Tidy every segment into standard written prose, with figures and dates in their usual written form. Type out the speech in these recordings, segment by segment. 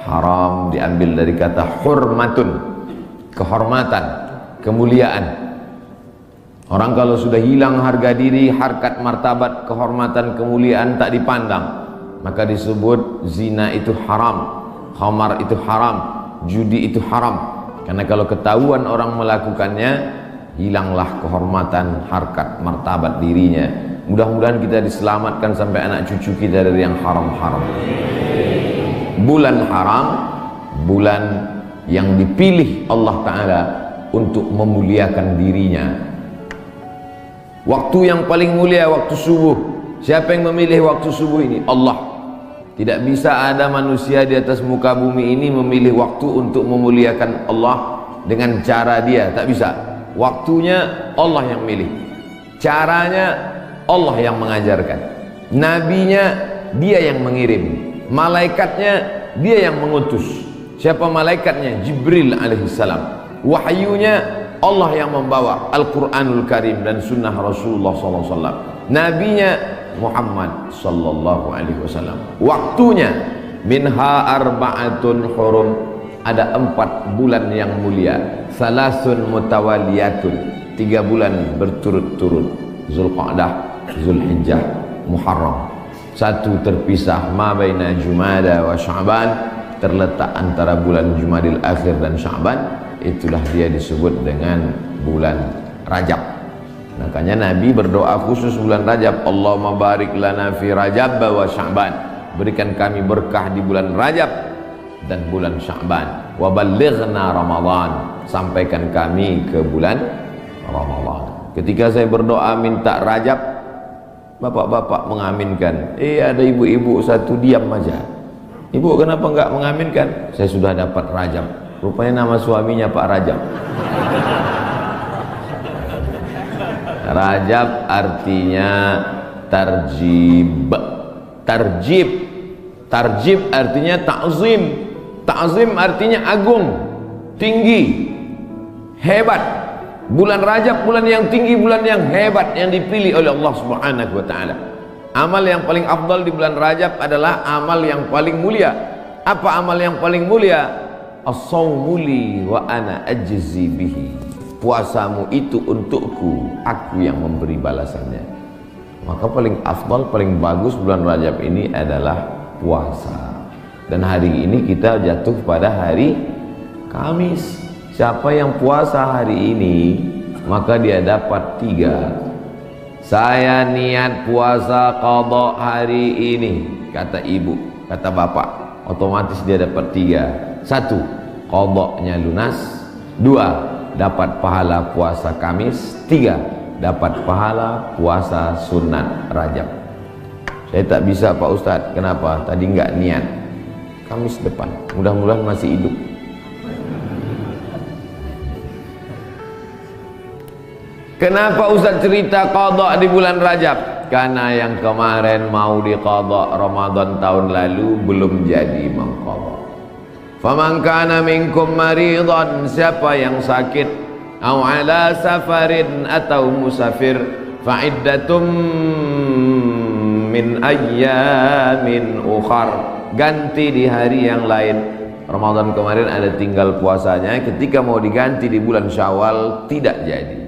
Haram diambil dari kata hurmatun, kehormatan, kemuliaan. Orang kalau sudah hilang harga diri, harkat, martabat, kehormatan, kemuliaan tak dipandang, maka disebut zina itu haram, khamar itu haram, judi itu haram. Karena kalau ketahuan orang melakukannya, hilanglah kehormatan, harkat, martabat dirinya. Mudah-mudahan kita diselamatkan sampai anak cucu kita dari yang haram-haram. Bulan haram, bulan yang dipilih Allah Ta'ala untuk memuliakan dirinya. Waktu yang paling mulia waktu subuh. Siapa yang memilih waktu subuh ini? Allah. Tidak bisa ada manusia di atas muka bumi ini memilih waktu untuk memuliakan Allah dengan cara dia, tak bisa. Waktunya Allah yang milih, caranya Allah yang mengajarkan, nabinya dia yang mengirim, malaikatnya dia yang mengutus. Siapa malaikatnya? Jibril alaihissalam. Wahyunya Allah yang membawa Al-Quranul Karim dan sunnah Rasulullah SAW. Nabinya Muhammad sallallahu alaihi wasallam. Waktunya minha arba'atun hurum, ada 4 bulan yang mulia. Salasun mutawaliyatun, 3 bulan berturut-turut. Zulqa'dah, Zulhijjah, Muharram. 1 terpisah, ma baina Jumada wa Sya'ban, terletak antara bulan Jumadil Akhir dan Sya'ban. Itulah dia disebut dengan bulan Rajab. Makanya Nabi berdoa khusus bulan Rajab, Allahumma barik lana fi Rajab wa Sya'ban, berikan kami berkah di bulan Rajab dan bulan Sya'ban. Wa ballighna Ramadan, sampaikan kami ke bulan Ramadan. Ketika saya berdoa minta Rajab, bapak-bapak mengaminkan. Ada ibu-ibu satu diam aja. Ibu kenapa enggak mengaminkan? Saya sudah dapat Rajab. Rupanya nama suaminya Pak Rajab. Rajab artinya tarjib. Tarjib. Tarjib artinya ta'zim. Ta'zim artinya agung, tinggi, hebat. Bulan Rajab bulan yang tinggi, bulan yang hebat, yang dipilih oleh Allah Subhanahu wa taala. Amal yang paling afdal di bulan Rajab adalah amal yang paling mulia. Apa amal yang paling mulia? As-shaumu li wa ana ajzi bihi. Puasamu itu untukku, aku yang memberi balasannya. Maka paling afdal, paling bagus bulan Rajab ini adalah puasa. Dan hari ini kita jatuh pada hari Kamis. Siapa yang puasa hari ini, maka dia dapat 3. Saya niat puasa qadha hari ini, kata ibu, kata bapak, otomatis dia dapat 3. 1, qadhanya lunas. 2, dapat pahala puasa Kamis. 3, dapat pahala puasa sunat Rajab. Saya tak bisa Pak Ustadz. Kenapa? Tadi enggak niat. Kamis depan, mudah-mudahan masih hidup. Kenapa Ustaz cerita qadha di bulan Rajab? Karena yang kemarin mau diqadha Ramadan tahun lalu belum jadi mengqadha. Faman kana minkum maridan, siapa yang sakit, au ala safarin, atau musafir, fa iddatum min ayyamin ukhar, ganti di hari yang lain. Ramadan kemarin ada tinggal puasanya, ketika mau diganti di bulan Syawal tidak jadi.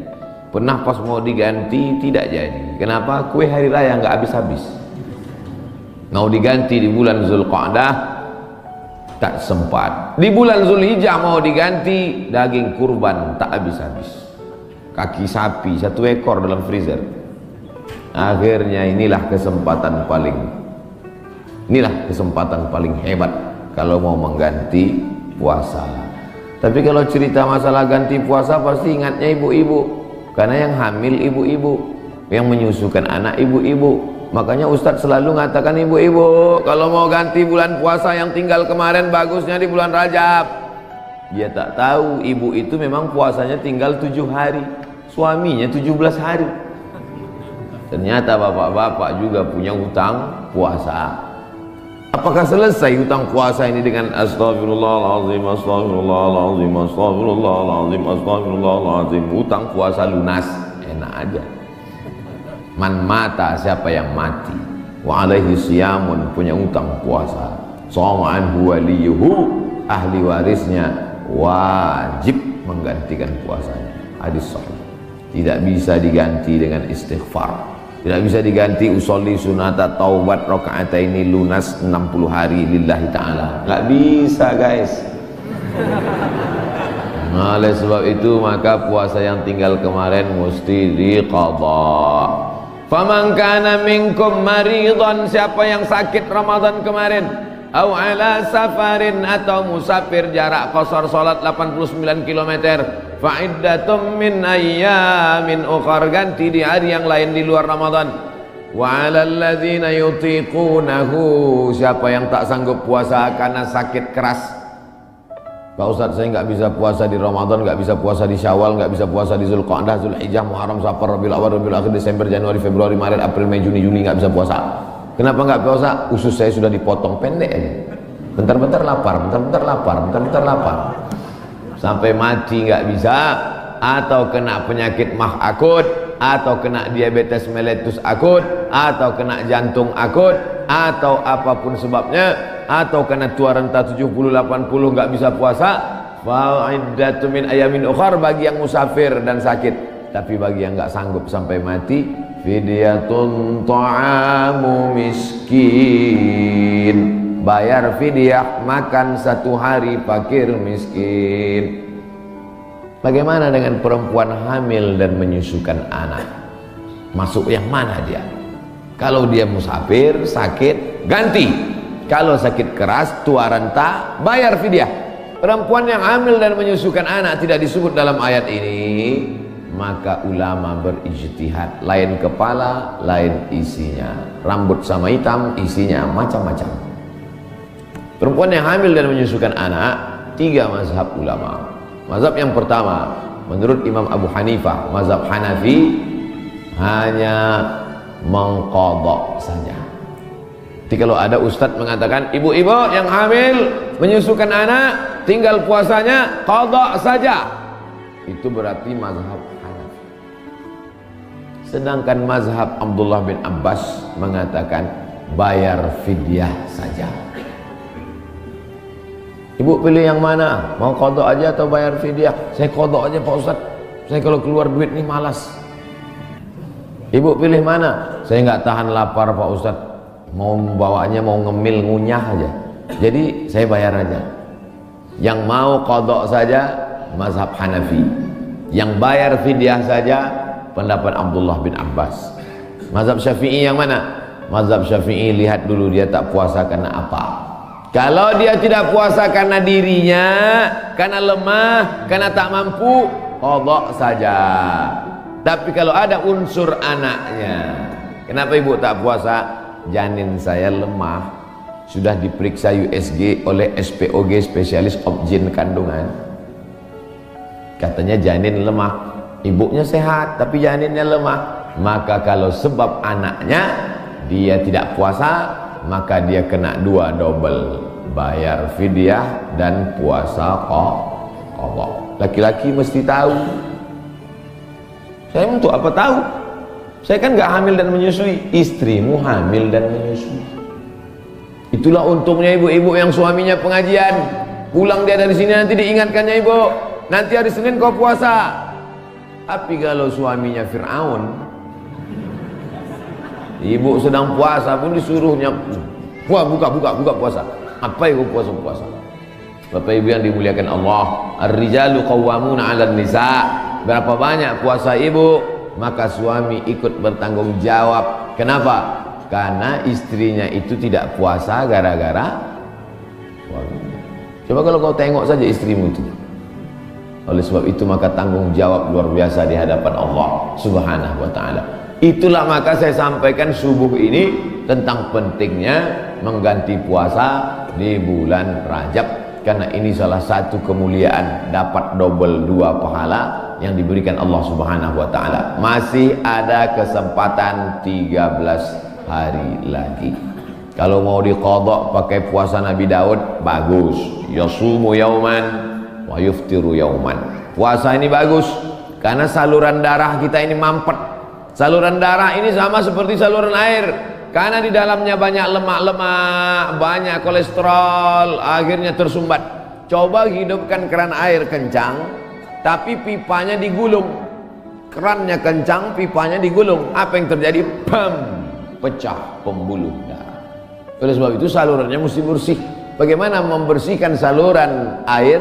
Pernah pas mau diganti tidak jadi. Kenapa? Kue hari raya nggak habis-habis. Mau diganti di bulan Zulqa'dah tak sempat. Di bulan Zulhijjah mau diganti, daging kurban tak habis-habis. Kaki sapi 1 ekor dalam freezer. Akhirnya inilah kesempatan paling hebat kalau mau mengganti puasa. Tapi kalau cerita masalah ganti puasa pasti ingatnya ibu-ibu. Karena yang hamil ibu-ibu, yang menyusukan anak ibu-ibu. Makanya Ustadz selalu mengatakan ibu-ibu, kalau mau ganti bulan puasa yang tinggal kemarin, bagusnya di bulan Rajab. Dia tak tahu ibu itu memang puasanya tinggal 7 hari, suaminya 17 hari. Ternyata bapak-bapak juga punya hutang puasa. Apakah selesai hutang puasa ini dengan astagfirullahaladzim, astagfirullahaladzim, astagfirullahaladzim, astagfirullahaladzim? Hutang puasa lunas, enak aja. Man mata, siapa yang mati, wa alaihi siyamun, punya hutang puasa. shoma anhu waliyuhu, ahli warisnya wajib menggantikan puasanya. Hadis sahih. Tidak bisa diganti dengan istighfar, tidak bisa diganti usolli sunata taubat rakaataini lunas 60 hari lillahi ta'ala, nggak bisa guys. Nah, oleh sebab itu maka puasa yang tinggal kemarin mesti diqadha. Faman kana minkum maridhan, siapa yang sakit Ramadan kemarin, au ala safarin, atau musafir jarak qasar salat 89 km, fa iddatum min ayyamin ukhar, ganti di hari yang lain di luar Ramadan. Wa 'alal ladzina yutiqunahu, siapa yang tak sanggup puasa karena sakit keras. Pak Ustadz, saya nggak bisa puasa di Ramadan, nggak bisa puasa di Syawal, nggak bisa puasa di Zulqa'dah, Zulhijjah, Muharram, Safar, Rabiul Awal, Rabiul Akhir, Desember, Januari, Februari, Maret, April, Mei, Juni, Juli, nggak bisa puasa. Kenapa nggak puasa? Usus saya sudah dipotong pendek aja. Bentar-bentar lapar, bentar-bentar lapar, bentar-bentar lapar. Sampai mati nggak bisa, atau kena penyakit mah akut, atau kena diabetes mellitus akut, atau kena jantung akut, atau apapun sebabnya, atau kena tua renta 70-80 nggak bisa puasa, fa'iddatu min ayamin ukhar, bagi yang musafir dan sakit. Tapi bagi yang nggak sanggup sampai mati, fidyatun ta'amu miskin, bayar fidyah makan satu hari fakir miskin. Bagaimana dengan perempuan hamil dan menyusukan anak? Masuk yang mana dia? Kalau dia musafir, sakit, ganti. Kalau sakit keras, tua renta, bayar fidyah. Perempuan yang hamil dan menyusukan anak tidak disebut dalam ayat ini, maka ulama berijtihad, lain kepala, lain isinya. Rambut sama hitam, isinya macam-macam. Perempuan yang hamil dan menyusukan anak, 3 mazhab ulama. Mazhab yang pertama, menurut Imam Abu Hanifah, mazhab Hanafi, hanya mengqadha saja. Jadi kalau ada ustadz mengatakan ibu-ibu yang hamil menyusukan anak tinggal puasanya qadha saja, itu berarti mazhab Hanafi. Sedangkan mazhab Abdullah bin Abbas mengatakan bayar fidyah saja. Ibu pilih yang mana? Mau qadha aja atau bayar fidyah? Saya qadha aja Pak Ustadz, saya kalau keluar duit nih malas. Ibu pilih mana? Saya nggak tahan lapar Pak Ustadz, mau bawanya mau ngemil ngunyah aja, jadi saya bayar aja. Yang mau qadha saja mazhab Hanafi, yang bayar fidyah saja pendapat Abdullah bin Abbas. Mazhab Syafi'i yang mana? Mazhab Syafi'i lihat dulu dia tak puasa karena apa. Kalau dia tidak puasa karena dirinya, karena lemah, karena tak mampu, qadha saja. Tapi kalau ada unsur anaknya, kenapa ibu tak puasa? Janin saya lemah, sudah diperiksa USG oleh SPOG, spesialis obgyn kandungan, katanya janin lemah. Ibunya sehat tapi janinnya lemah, maka kalau sebab anaknya dia tidak puasa, maka dia kena 2 double, bayar fidyah dan puasa qadha. Laki-laki mesti tahu. Saya untuk apa tahu? Saya kan nggak hamil dan menyusui, istrimu hamil dan menyusui. Itulah untungnya ibu-ibu yang suaminya pengajian, pulang dia dari sini nanti diingatkannya, ibu nanti hari Senin kau puasa. Tapi kalau suaminya Fir'aun, ibu sedang puasa pun disuruhnya buka puasa. Apa itu puasa? Bapak ibu yang dimuliakan Allah, ar-rijalu qawwamuna 'alan nisa. Berapa banyak puasa ibu, maka suami ikut bertanggung jawab. Kenapa? Karena istrinya itu tidak puasa gara-gara suaminya. Coba kalau kau tengok saja istrimu itu. Oleh sebab itu maka tanggung jawab luar biasa di hadapan Allah Subhanahu wa ta'ala. Itulah maka saya sampaikan subuh ini tentang pentingnya mengganti puasa di bulan Rajab, karena ini salah satu kemuliaan, dapat double 2 pahala yang diberikan Allah Subhanahu wa ta'ala. Masih ada kesempatan 13 hari lagi. Kalau mau diqadha pakai puasa Nabi Daud, bagus. Yasumu yauman wa yuftiru yauman. Puasa ini bagus karena saluran darah kita ini mampet. Saluran darah ini sama seperti saluran air. Karena di dalamnya banyak lemak-lemak, banyak kolesterol, akhirnya tersumbat. Coba hidupkan keran air kencang, tapi pipanya digulung. Kerannya kencang, pipanya digulung. Apa yang terjadi? Pam! Pecah pembuluh darah. Oleh sebab itu salurannya mesti bersih. Bagaimana membersihkan saluran air?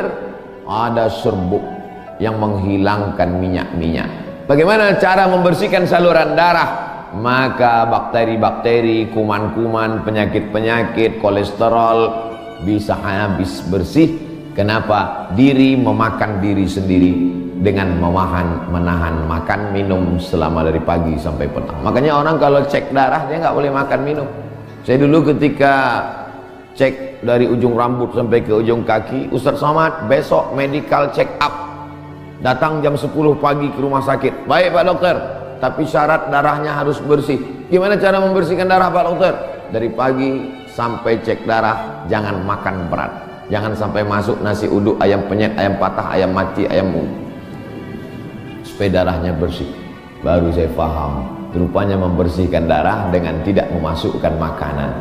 Ada serbuk yang menghilangkan minyak-minyak. Bagaimana cara membersihkan saluran darah? Maka bakteri-bakteri, kuman-kuman, penyakit-penyakit, kolesterol bisa habis bersih. Kenapa? Diri memakan diri sendiri dengan menahan makan minum selama dari pagi sampai petang. Makanya orang kalau cek darah dia nggak boleh makan minum. Saya dulu ketika cek dari ujung rambut sampai ke ujung kaki, Ustaz Somad besok medical check up, datang jam 10 pagi ke rumah sakit. Baik Pak Dokter, tapi syarat darahnya harus bersih. Gimana cara membersihkan darah Pak Dokter? Dari pagi sampai cek darah jangan makan berat, jangan sampai masuk nasi uduk, ayam penyet, ayam patah, ayam mati, ayam supaya darahnya bersih. Baru saya paham, rupanya membersihkan darah dengan tidak memasukkan makanan.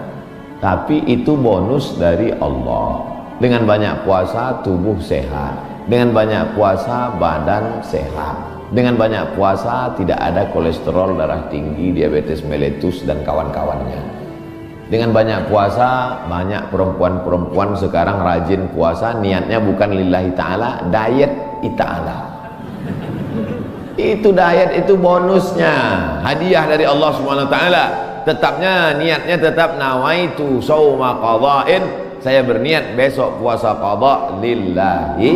Tapi itu bonus dari Allah. Dengan banyak puasa tubuh sehat, dengan banyak puasa badan sehat, dengan banyak puasa tidak ada kolesterol darah tinggi, diabetes mellitus dan kawan-kawannya. Dengan banyak puasa, banyak perempuan-perempuan sekarang rajin puasa, niatnya bukan lillahi ta'ala, diet ta'ala. Itu diet, itu bonusnya, hadiah dari Allah Subhanahu wa taala. Tetapnya niatnya tetap nawaitu shauma qadha'in, saya berniat besok puasa qadha lillahi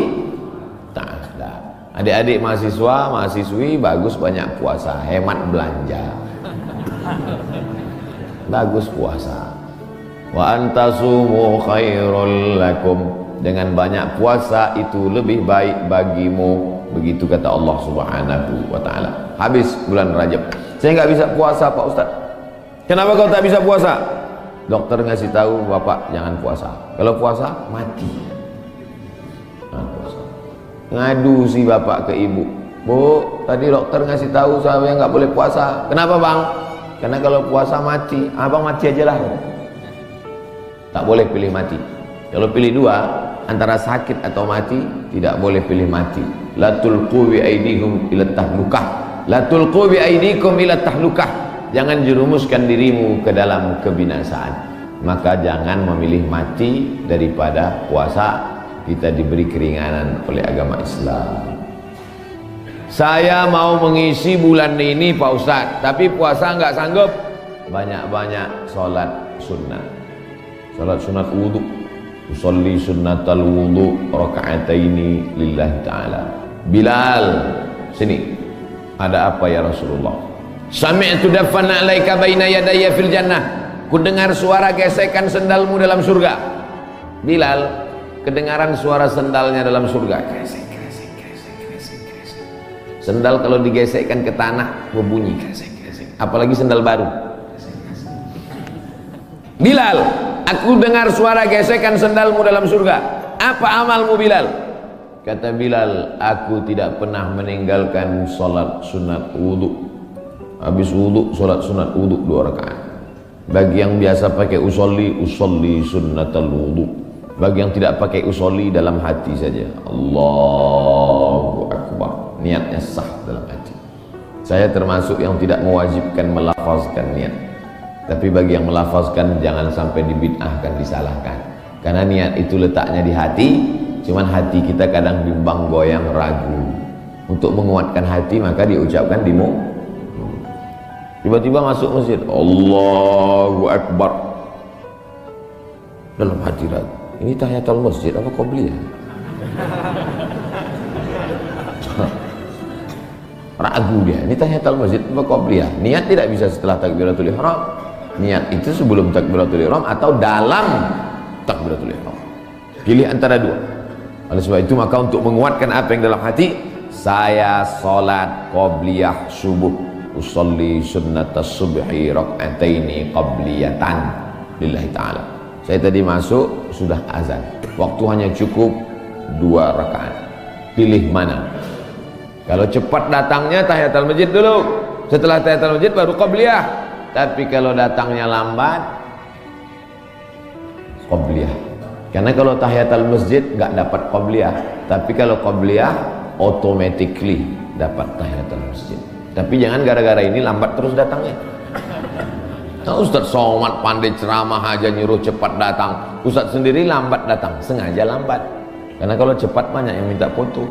ta'ala. Adik-adik mahasiswa, mahasiswi bagus banyak puasa, hemat belanja. Bagus puasa. Wa antasumu khairul lakum, dengan banyak puasa itu lebih baik bagimu. Begitu kata Allah Subhanahu wa taala. Habis bulan Rajab, saya nggak bisa puasa Pak Ustaz. Kenapa kau tak bisa puasa? Dokter ngasih tahu Bapak jangan puasa. Kalau puasa mati. Nah, puasa. Ngadu si bapak ke ibu, Bu, tadi dokter ngasih tahu saya nggak boleh puasa. Kenapa Bang? Karena kalau puasa mati. Abang mati aja lah. Tak boleh pilih mati. Kalau pilih dua, antara sakit atau mati, tidak boleh pilih mati. La tulqu bi aidikum ila tahlukah. La tulqu bi aidikum ila tahlukah. Jangan jerumuskan dirimu ke dalam kebinasaan. Maka jangan memilih mati daripada puasa. Kita diberi keringanan oleh agama Islam. Saya mau mengisi bulan ini Pak Ustadz, tapi puasa nggak sanggup. Banyak-banyak sholat sunnah. Sholat sunat wudhu. Usolli sunnatal wudhu raka'ataini lillahi ta'ala. Bilal, sini. Ada apa ya Rasulullah? Sami'tu dafana alaika baina yadayya fil jannah. Ku dengar suara gesekan sendalmu dalam surga. Bilal, kedengaran suara sendalnya dalam surga. Gesek, gesek, gesek, gesek, gesek. Sendal kalau digesekkan ke tanah berbunyi. Gesek, gesek. Apalagi sendal baru. Gesek, gesek. Bilal, aku dengar suara gesekan sendalmu dalam surga. Apa amalmu Bilal? Kata Bilal, aku tidak pernah meninggalkan sholat sunat wudhu. Habis wudhu, sholat sunat wudhu 2 rakaat. Bagi yang biasa pakai usolli sunnatal wudhu. Bagi yang tidak pakai usolli, dalam hati saja. Allahu Akbar. Niatnya sah dalam hati. Saya termasuk yang tidak mewajibkan melafazkan niat. Tapi bagi yang melafazkan, jangan sampai dibid'ahkan, disalahkan. Karena niat itu letaknya di hati. Cuman hati kita kadang bimbang, goyang, ragu. Untuk menguatkan hati, maka diucapkan di mulut. Tiba-tiba masuk masjid, Allahu Akbar. Dalam hati ragu. Ini tahiyatul masjid apa qobliyah? Ragu dia. Ini tahiyatul masjid apa qobliyah? Niat tidak bisa setelah takbiratul ihram. Niat itu sebelum takbiratul ihram atau dalam takbiratul ihram. Pilih antara dua. Oleh sebab itu maka untuk menguatkan apa yang dalam hati, saya salat qobliyah subuh. Usolli sunnatas subhi rak'ataini qabliyatan lillahi ta'ala. Saya tadi masuk sudah azan, waktu hanya cukup 2 rakaat. Pilih mana? Kalau cepat datangnya tahiyatul masjid dulu, setelah tahiyatul masjid baru qabliyah. Tapi kalau datangnya lambat, qobliyah. Karena kalau tahiyatul masjid nggak dapat qobliyah, tapi kalau qobliyah automatically dapat tahiyatul masjid. Tapi jangan gara-gara ini lambat terus datangnya. Nah, Ustaz Somad pandai ceramah aja nyuruh cepat datang, Ustaz sendiri lambat datang, sengaja lambat. Karena kalau cepat banyak yang minta foto.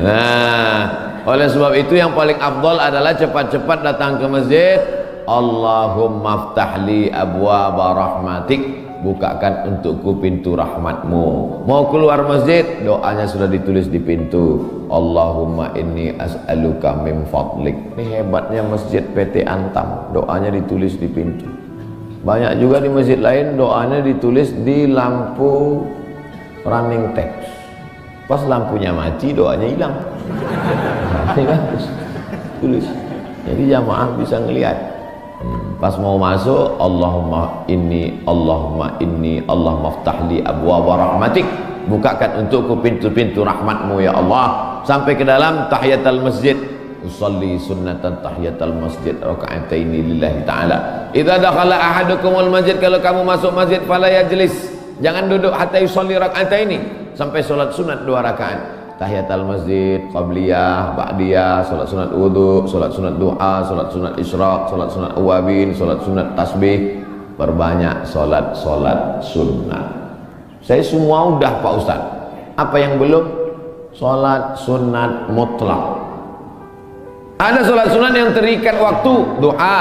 Nah, oleh sebab itu yang paling afdal adalah cepat-cepat datang ke masjid. Allahumma ftahli abwaaba rahmatik, bukakan untukku pintu rahmatmu. Mau keluar masjid, doanya sudah ditulis di pintu. Allahumma inni as'aluka min fadlik. Ini hebatnya masjid PT Antam, doanya ditulis di pintu. Banyak juga di masjid lain doanya ditulis di lampu running text. Pas lampunya mati, doanya hilang. Nah, ini kan tulis. Jadi jamaah bisa ngelihat. Pas mau masuk, Allahumma inni, Allahumma ftahli abwaaba rahmatik, bukakan untukku pintu-pintu rahmatmu ya Allah. Sampai ke dalam tahiyatul masjid, usalli sunnatan tahiyatul masjid raka'ataini lillahi ta'ala. Idza dakhala ahadukumul masjid, kalau kamu masuk masjid fala yajlis, jangan duduk hatta yusalli raka'ataini, sampai salat sunat 2 rakaat. Tahiyatul masjid, qabliyah, ba'diyah, salat sunat wudu, salat sunat duha, salat sunat isyraq, salat sunat awabin, salat sunat tasbih. Perbanyak salat sunat. Saya semua udah Pak Ustaz. Apa yang belum? Salat sunat mutlak. Ada salat sunat yang terikat waktu, duha.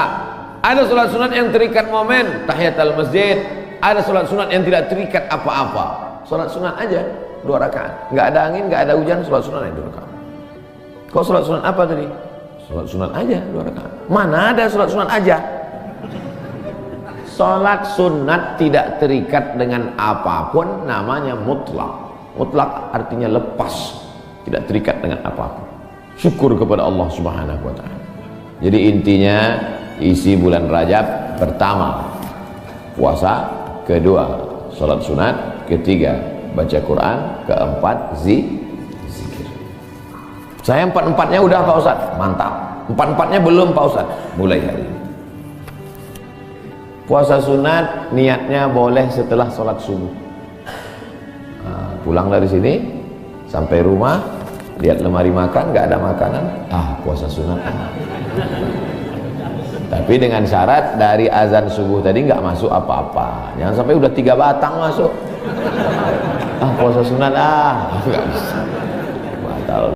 Ada salat sunat yang terikat momen, tahiyatul masjid. Ada salat sunat yang tidak terikat apa-apa. Salat sunat aja 2 rakaat, nggak ada angin, nggak ada hujan, sholat sunat aja 2 rakaat. Kok sholat sunat apa tadi? Sholat sunat aja 2 rakaat. Mana ada sholat sunat aja? Sholat sunat tidak terikat dengan apapun, namanya mutlak. Mutlak artinya lepas, tidak terikat dengan apapun. Syukur kepada Allah Subhanahu wa ta'ala. Jadi intinya, isi bulan Rajab, pertama puasa, kedua sholat sunat, ketiga baca Quran, keempat zikir. Saya 4-4-nya udah Pak Ustaz, mantap. 4-4-nya belum Pak Ustaz, mulai hari ini. Puasa sunat niatnya boleh setelah sholat subuh. Nah, pulang dari sini sampai rumah, lihat lemari makan, nggak ada makanan, puasa sunat. Tapi dengan syarat dari azan subuh tadi nggak masuk apa-apa. Jangan sampai udah 3 batang masuk. Puasa sunat nggak bisa, batal.